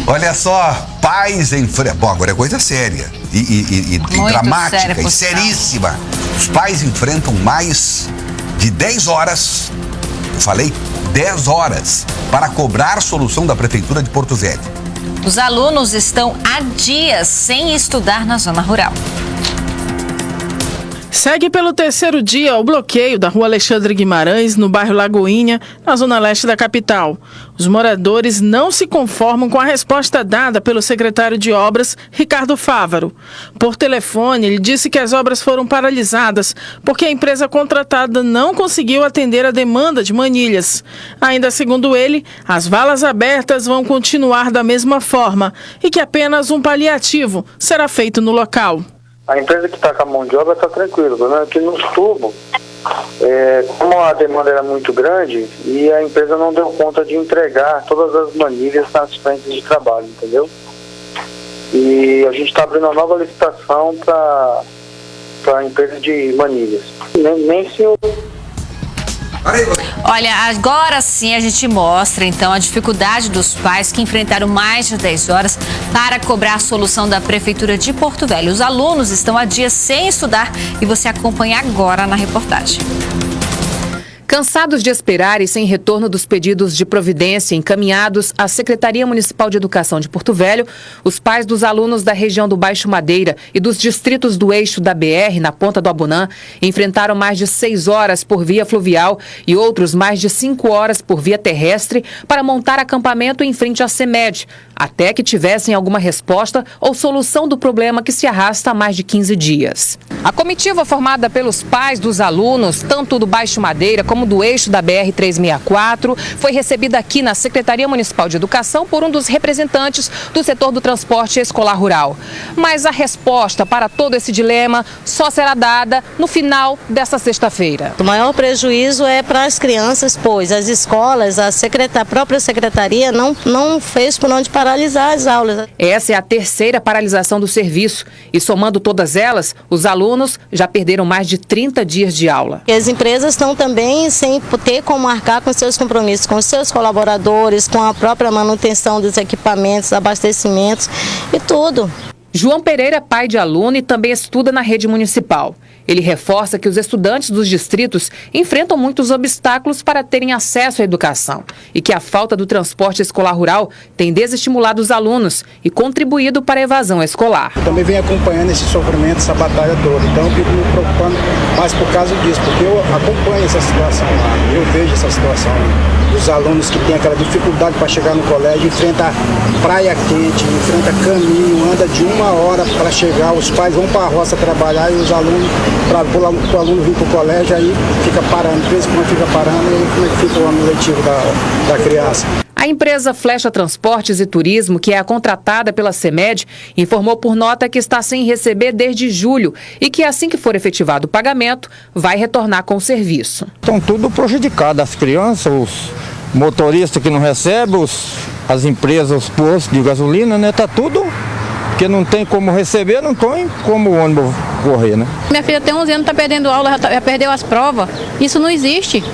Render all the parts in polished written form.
Olha só, pais em frente. Bom, agora é coisa séria e dramática e seríssima. Os pais enfrentam mais de 10 horas, eu falei 10 horas, para cobrar solução da Prefeitura de Porto Velho. Os alunos estão há dias sem estudar na zona rural. Segue pelo terceiro dia o bloqueio da rua Alexandre Guimarães, no bairro Lagoinha, na zona leste da capital. Os moradores não se conformam com a resposta dada pelo secretário de Obras, Ricardo Fávaro. Por telefone, ele disse que as obras foram paralisadas porque a empresa contratada não conseguiu atender a demanda de manilhas. Ainda segundo ele, as valas abertas vão continuar da mesma forma e que apenas um paliativo será feito no local. A empresa que está com a mão de obra está tranquila, né? Aqui nos tubos, como a demanda era muito grande e a empresa não deu conta de entregar todas as manilhas nas frentes de trabalho, entendeu? E a gente está abrindo uma nova licitação para a empresa de manilhas. Nem se eu... Olha, agora sim a gente mostra então a dificuldade dos pais que enfrentaram mais de 10 horas para cobrar a solução da Prefeitura de Porto Velho. Os alunos estão há dias sem estudar e você acompanha agora na reportagem. Cansados de esperar e sem retorno dos pedidos de providência encaminhados à Secretaria Municipal de Educação de Porto Velho, os pais dos alunos da região do Baixo Madeira e dos distritos do eixo da BR, na Ponta do Abunã, enfrentaram mais de 6 horas por via fluvial e outros mais de 5 horas por via terrestre para montar acampamento em frente à CEMED, até que tivessem alguma resposta ou solução do problema que se arrasta há mais de 15 dias. A comitiva formada pelos pais dos alunos, tanto do Baixo Madeira como do eixo da BR-364, foi recebida aqui na Secretaria Municipal de Educação por um dos representantes do setor do transporte escolar rural. Mas a resposta para todo esse dilema só será dada no final desta sexta-feira. O maior prejuízo é para as crianças, pois as escolas, a própria secretaria não fez por onde paralisar as aulas. Essa é a terceira paralisação do serviço e, somando todas elas, os alunos já perderam mais de 30 dias de aula. E as empresas estão também sem ter como arcar com seus compromissos, com os seus colaboradores, com a própria manutenção dos equipamentos, abastecimentos e tudo. João Pereira é pai de aluno e também estuda na rede municipal. Ele reforça que os estudantes dos distritos enfrentam muitos obstáculos para terem acesso à educação e que a falta do transporte escolar rural tem desestimulado os alunos e contribuído para a evasão escolar. Também venho acompanhando esse sofrimento, essa batalha toda, então eu fico me preocupando mais por causa disso, porque eu acompanho essa situação lá, eu vejo essa situação dos alunos que têm aquela dificuldade para chegar no colégio, enfrenta praia quente, enfrenta caminho, anda de 1 hora para chegar, os pais vão para a roça trabalhar e os alunos, para o aluno vir para o colégio, aí fica parando, de vez em quando fica parando, e como é que fica o ano letivo da criança. A empresa Flecha Transportes e Turismo, que é a contratada pela CEMED, informou por nota que está sem receber desde julho e que assim que for efetivado o pagamento, vai retornar com o serviço. Estão tudo prejudicado, as crianças, os motoristas que não recebem, as empresas, os postos de gasolina, né? Tá tudo, porque não tem como receber, não tem como o ônibus correr, né? Minha filha tem 11 anos, está perdendo aula, já perdeu as provas. Isso não existe.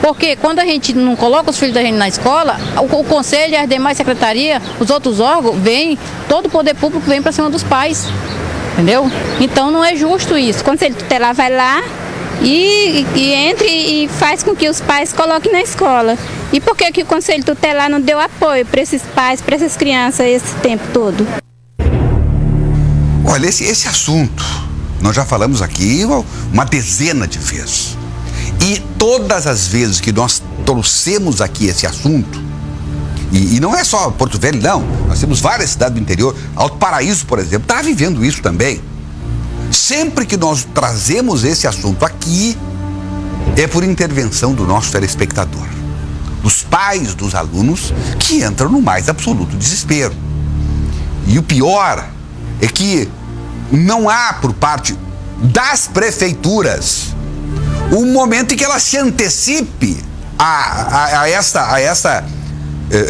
Porque quando a gente não coloca os filhos da gente na escola, o conselho e as demais secretarias, os outros órgãos, todo o poder público vem para cima dos pais. Entendeu? Então não é justo isso. O conselho tutelar vai lá e entre e faz com que os pais coloquem na escola. E por que o conselho tutelar não deu apoio para esses pais, para essas crianças esse tempo todo? Olha, esse assunto, nós já falamos aqui uma dezena de vezes. E todas as vezes que nós trouxemos aqui esse assunto, e não é só Porto Velho, não, nós temos várias cidades do interior, Alto Paraíso, por exemplo, está vivendo isso também. Sempre que nós trazemos esse assunto aqui, é por intervenção do nosso telespectador, dos pais dos alunos que entram no mais absoluto desespero. E o pior é que não há por parte das prefeituras um momento em que ela se antecipe a essa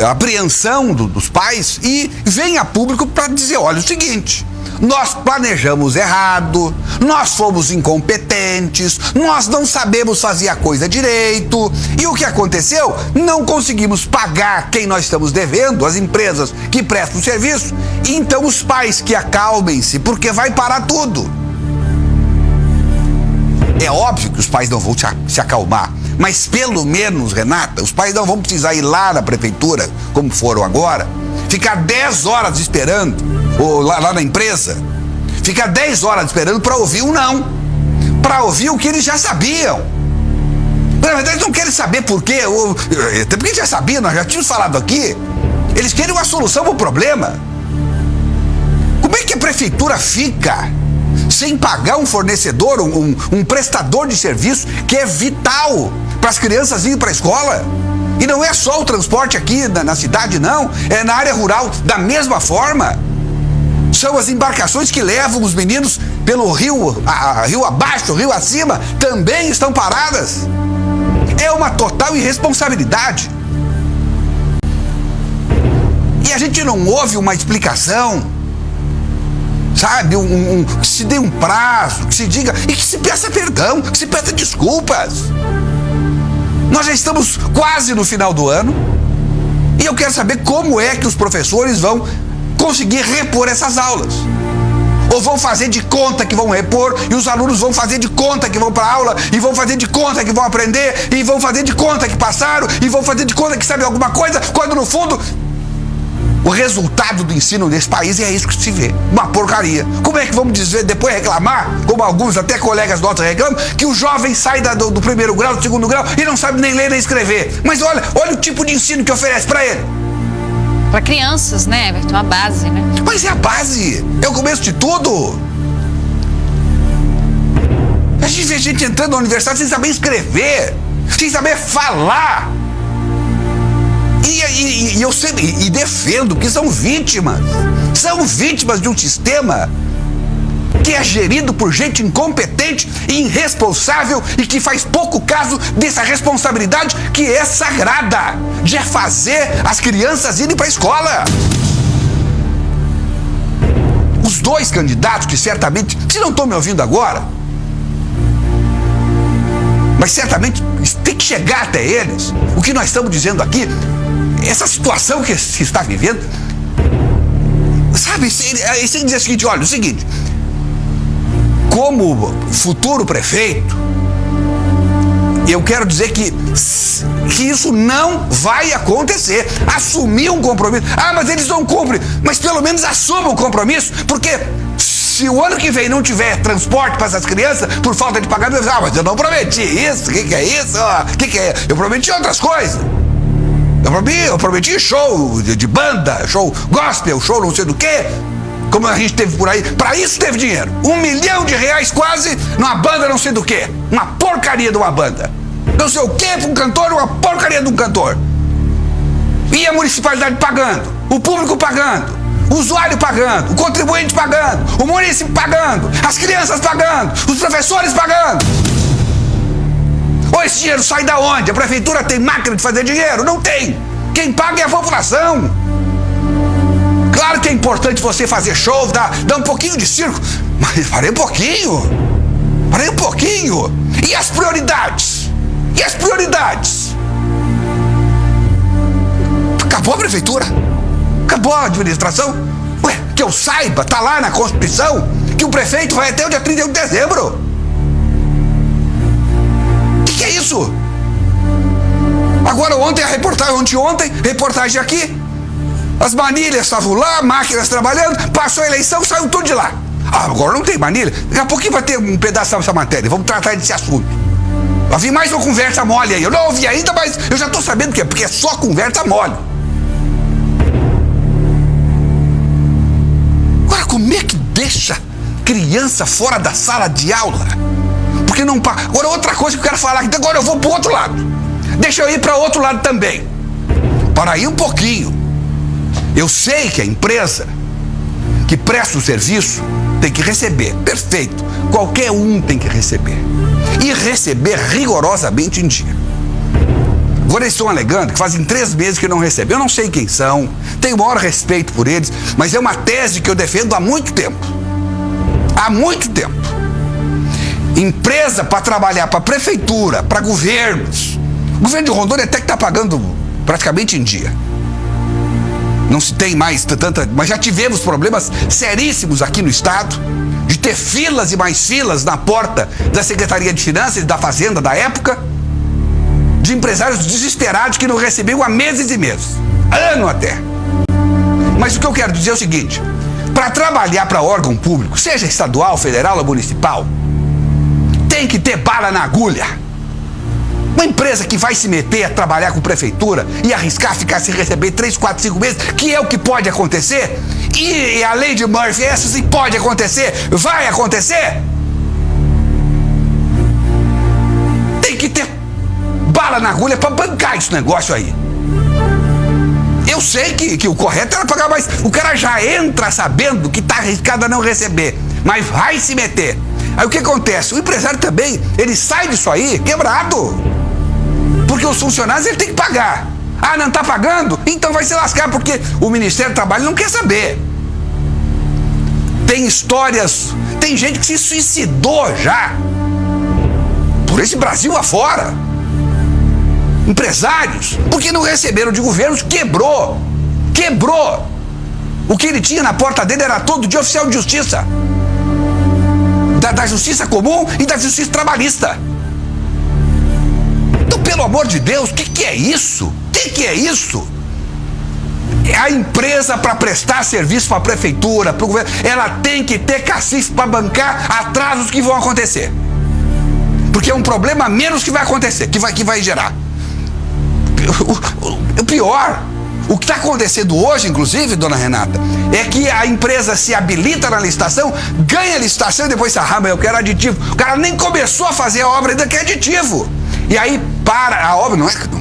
apreensão dos pais e venha a público para dizer, olha, o seguinte, nós planejamos errado, nós fomos incompetentes, nós não sabemos fazer a coisa direito. E o que aconteceu? Não conseguimos pagar quem nós estamos devendo, as empresas que prestam serviço. Então os pais que acalmem-se, porque vai parar tudo. É óbvio que os pais não vão se acalmar, mas pelo menos, Renata, os pais não vão precisar ir lá na prefeitura, como foram agora, ficar 10 horas esperando, ou lá na empresa, ficar 10 horas esperando para ouvir um não, para ouvir o que eles já sabiam. Na verdade, eles não querem saber por quê, até porque já sabiam, nós já tínhamos falado aqui, eles querem uma solução para o problema. Como é que a prefeitura fica sem pagar um fornecedor, um prestador de serviço que é vital para as crianças irem para a escola? E não é só o transporte aqui na cidade, não. É na área rural da mesma forma. São as embarcações que levam os meninos pelo rio abaixo, rio acima, também estão paradas. É uma total irresponsabilidade. E a gente não ouve uma explicação, sabe, que se dê um prazo, que se diga, e que se peça perdão, que se peça desculpas. Nós já estamos quase no final do ano e eu quero saber como é que os professores vão conseguir repor essas aulas. Ou vão fazer de conta que vão repor e os alunos vão fazer de conta que vão para a aula e vão fazer de conta que vão aprender e vão fazer de conta que passaram e vão fazer de conta que sabem alguma coisa, quando no fundo o resultado do ensino nesse país é isso que se vê, uma porcaria. Como é que vamos dizer, depois reclamar, como alguns até colegas nossos reclamam, que o jovem sai do primeiro grau, do segundo grau e não sabe nem ler nem escrever? Mas olha o tipo de ensino que oferece para ele. Para crianças, né, Everton? A base, né? Mas é a base, é o começo de tudo. A gente vê gente entrando na universidade sem saber escrever, sem saber falar. E eu sempre defendo que são vítimas de um sistema que é gerido por gente incompetente e irresponsável e que faz pouco caso dessa responsabilidade que é sagrada, de fazer as crianças irem para a escola. Os dois candidatos que certamente, se não estão me ouvindo agora, mas certamente tem que chegar até eles, o que nós estamos dizendo aqui, essa situação que se está vivendo, sabe, sem dizer o seguinte, olha, o seguinte, como futuro prefeito, eu quero dizer que isso não vai acontecer. Assumir um compromisso, mas eles não cumprem, mas pelo menos assumam o compromisso, porque se o ano que vem não tiver transporte para essas crianças por falta de pagamento, mas eu não prometi isso, o que é isso? Eu prometi outras coisas. Eu prometi show de banda, show gospel, show não sei do que, como a gente teve por aí. Para isso teve dinheiro. R$1 milhão quase numa banda não sei do que. Uma porcaria de uma banda. Não sei o que para um cantor, uma porcaria de um cantor. E a municipalidade pagando, o público pagando, o usuário pagando, o contribuinte pagando, o município pagando, as crianças pagando, os professores pagando. Ou esse dinheiro sai da onde? A prefeitura tem máquina de fazer dinheiro? Não tem. Quem paga é a população. Claro que é importante você fazer show, dar um pouquinho de circo, mas parei um pouquinho. E as prioridades? Acabou a prefeitura? Acabou a administração? Ué, que eu saiba, tá lá na Constituição que o prefeito vai até o dia 31 de dezembro. Que é isso? Agora ontem reportagem aqui, as manilhas estavam lá, máquinas trabalhando, passou a eleição, saiu tudo de lá. Agora não tem manilha, daqui a pouquinho vai ter um pedaço dessa matéria, vamos tratar desse assunto. Vai vir mais uma conversa mole aí, eu não ouvi ainda, mas eu já estou sabendo que é, porque é só conversa mole. Agora como é que deixa criança fora da sala de aula? Porque não paga. Agora outra coisa que eu quero falar, agora eu vou para o outro lado. Deixa eu ir para o outro lado também. Para ir um pouquinho. Eu sei que a empresa que presta o serviço tem que receber, perfeito. Qualquer um tem que receber. E receber rigorosamente em dia. Agora eles estão alegando que fazem 3 meses que não recebem. Eu não sei quem são, tenho o maior respeito por eles, mas é uma tese que eu defendo há muito tempo. Há muito tempo. Empresa para trabalhar para prefeitura, para governos. O governo de Rondônia até que está pagando praticamente em dia. Não se tem mais tanta... Mas já tivemos problemas seríssimos aqui no estado, de ter filas e mais filas na porta da Secretaria de Finanças e da Fazenda da época, de empresários desesperados que não recebiam há meses e meses, ano até. Mas o que eu quero dizer é o seguinte: para trabalhar para órgão público, seja estadual, federal ou municipal, tem que ter bala na agulha. Uma empresa que vai se meter a trabalhar com prefeitura e arriscar ficar sem receber 3, 4, 5 meses, que é o que pode acontecer, e a lei de Murphy, essa sim pode acontecer, vai acontecer, tem que ter bala na agulha para bancar esse negócio aí. Eu sei que o correto era pagar mais. O cara já entra sabendo que está arriscado a não receber, mas vai se meter. Aí o que acontece? O empresário também, ele sai disso aí quebrado. Porque os funcionários ele tem que pagar. Ah, não está pagando? Então vai se lascar, porque o Ministério do Trabalho não quer saber. Tem histórias, tem gente que se suicidou já. Por esse Brasil afora. Empresários, porque não receberam de governos, quebrou. O que ele tinha na porta dele era todo de oficial de justiça. Da justiça comum e da justiça trabalhista. Então, pelo amor de Deus, o que é isso? O que é isso? A empresa, para prestar serviço para a prefeitura, para o governo, ela tem que ter cacife para bancar atrasos que vão acontecer. Porque é um problema a menos que vai acontecer, que vai gerar. O pior, o que está acontecendo hoje, inclusive, dona Renata, é que a empresa se habilita na licitação, ganha a licitação e depois se arrama, eu quero aditivo. O cara nem começou a fazer a obra, ainda quer aditivo. E aí para a obra,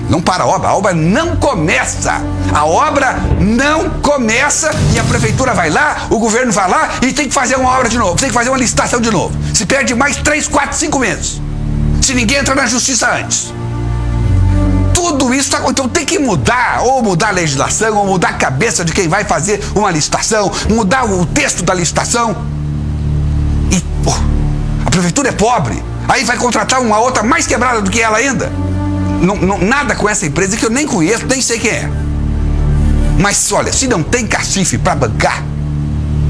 não para a obra não começa. A obra não começa e a prefeitura vai lá, o governo vai lá e tem que fazer uma obra de novo, tem que fazer uma licitação de novo. Se perde mais 3, 4, 5 meses. Se ninguém entra na justiça antes. Tudo isso então tem que mudar, ou mudar a legislação, ou mudar a cabeça de quem vai fazer uma licitação, mudar o texto da licitação. E a prefeitura é pobre, aí vai contratar uma outra mais quebrada do que ela ainda. Nada com essa empresa que eu nem conheço, nem sei quem é. Mas olha, se não tem cacife para bancar,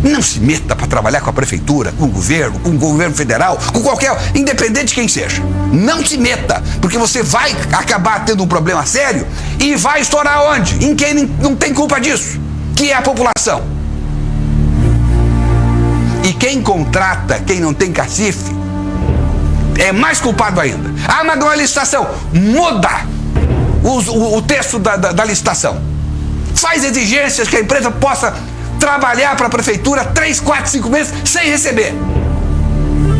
não se meta para trabalhar com a prefeitura, com o governo federal, com qualquer, independente de quem seja. Não se meta, porque você vai acabar tendo um problema sério e vai estourar onde? Em quem não tem culpa disso, que é a população. E quem contrata, quem não tem cacife, é mais culpado ainda. Ah, mas não é licitação. Muda o texto da licitação. Faz exigências que a empresa possa trabalhar para a prefeitura 3, 4, 5 meses sem receber.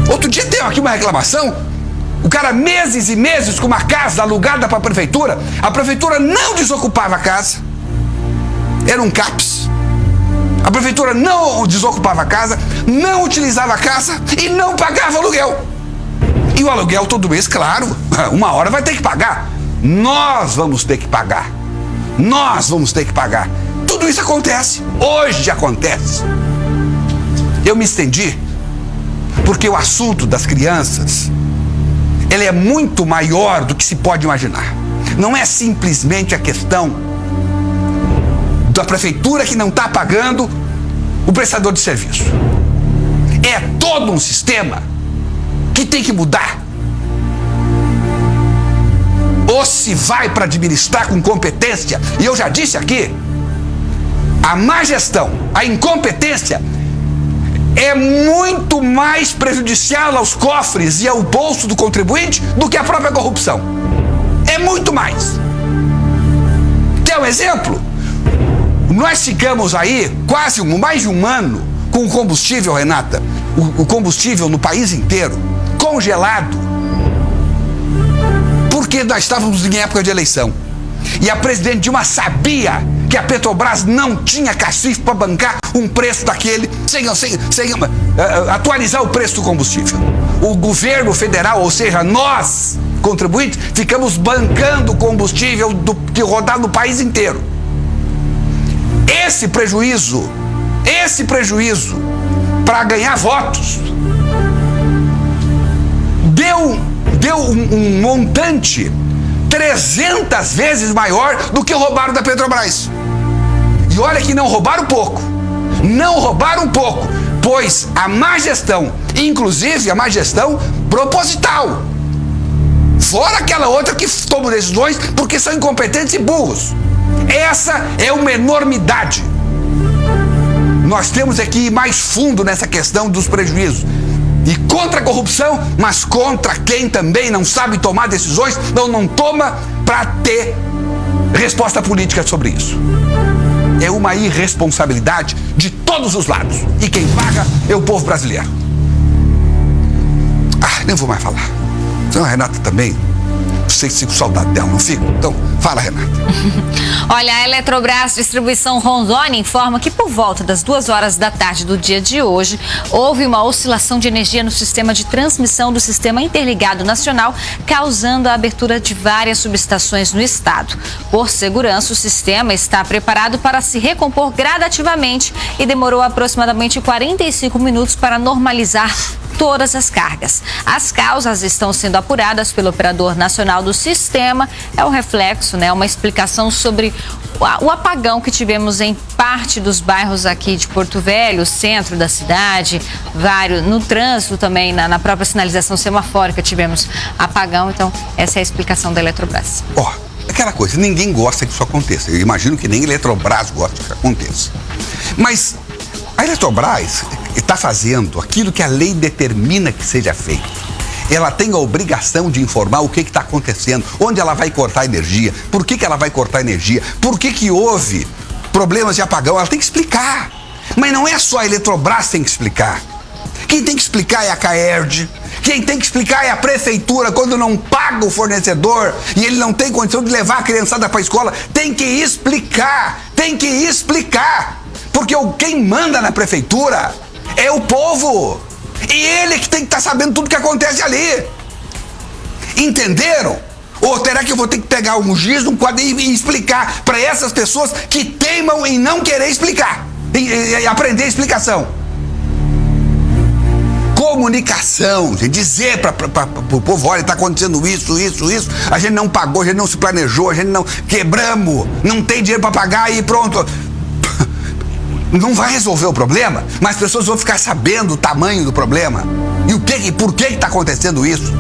Outro dia tem aqui uma reclamação, o cara meses e meses com uma casa alugada para a prefeitura não desocupava a casa, era um CAPS, a prefeitura não desocupava a casa, não utilizava a casa e não pagava aluguel. E o aluguel todo mês, claro, uma hora vai ter que pagar. Nós vamos ter que pagar. Tudo isso acontece, hoje acontece. Eu me estendi porque o assunto das crianças, ele é muito maior do que se pode imaginar. Não é simplesmente a questão da prefeitura que não está pagando o prestador de serviço. É todo um sistema que tem que mudar. Ou se vai para administrar com competência, e eu já disse aqui, a má gestão, a incompetência é muito mais prejudicial aos cofres e ao bolso do contribuinte do que a própria corrupção. É muito mais. Quer um exemplo? Nós ficamos aí quase mais de um ano com o combustível, Renata, o combustível no país inteiro, congelado, porque nós estávamos em época de eleição. E a presidente Dilma sabia que a Petrobras não tinha cacife para bancar um preço daquele sem atualizar o preço do combustível. O governo federal, ou seja, nós, contribuintes, ficamos bancando o combustível que rodava no país inteiro. Esse prejuízo para ganhar votos deu um montante 300 vezes maior do que roubaram da Petrobras. E olha que não roubaram pouco, pois a má gestão, inclusive a má gestão proposital, fora aquela outra que toma decisões porque são incompetentes e burros. Essa é uma enormidade. Nós temos aqui ir mais fundo nessa questão dos prejuízos. E contra a corrupção, mas contra quem também não sabe tomar decisões, não toma para ter resposta política sobre isso. É uma irresponsabilidade de todos os lados. E quem paga é o povo brasileiro. Nem vou mais falar. Então, a Renata também, sei que fico com saudade dela, não fico? Então, fala, Renata. Olha, a Eletrobras Distribuição Rondônia informa que por volta das 2 horas da tarde do dia de hoje, houve uma oscilação de energia no sistema de transmissão do Sistema Interligado Nacional, causando a abertura de várias subestações no estado. Por segurança, o sistema está preparado para se recompor gradativamente e demorou aproximadamente 45 minutos para normalizar todas as cargas. As causas estão sendo apuradas pelo Operador Nacional do Sistema. É um reflexo, uma explicação sobre o apagão que tivemos em parte dos bairros aqui de Porto Velho, centro da cidade, no trânsito também, na própria sinalização semafórica tivemos apagão. Então, essa é a explicação da Eletrobras. Aquela coisa, ninguém gosta que isso aconteça. Eu imagino que nem a Eletrobras gosta que isso aconteça. Mas a Eletrobras está fazendo aquilo que a lei determina que seja feito. Ela tem a obrigação de informar o que está acontecendo, onde ela vai cortar energia, por que ela vai cortar energia, por que houve problemas de apagão. Ela tem que explicar. Mas não é só a Eletrobras que tem que explicar. Quem tem que explicar é a CAERD. Quem tem que explicar é a prefeitura quando não paga o fornecedor e ele não tem condição de levar a criançada para a escola. Tem que explicar. Porque quem manda na prefeitura é o povo. E ele que tem que estar sabendo tudo que acontece ali. Entenderam? Ou será que eu vou ter que pegar um giz, um quadrinho e explicar para essas pessoas que teimam em não querer explicar? E aprender explicação. Comunicação, dizer para o povo, olha, está acontecendo isso, a gente não pagou, a gente não se planejou, a gente não quebramos, não tem dinheiro para pagar e pronto. Não vai resolver o problema, mas as pessoas vão ficar sabendo o tamanho do problema e por que está acontecendo isso.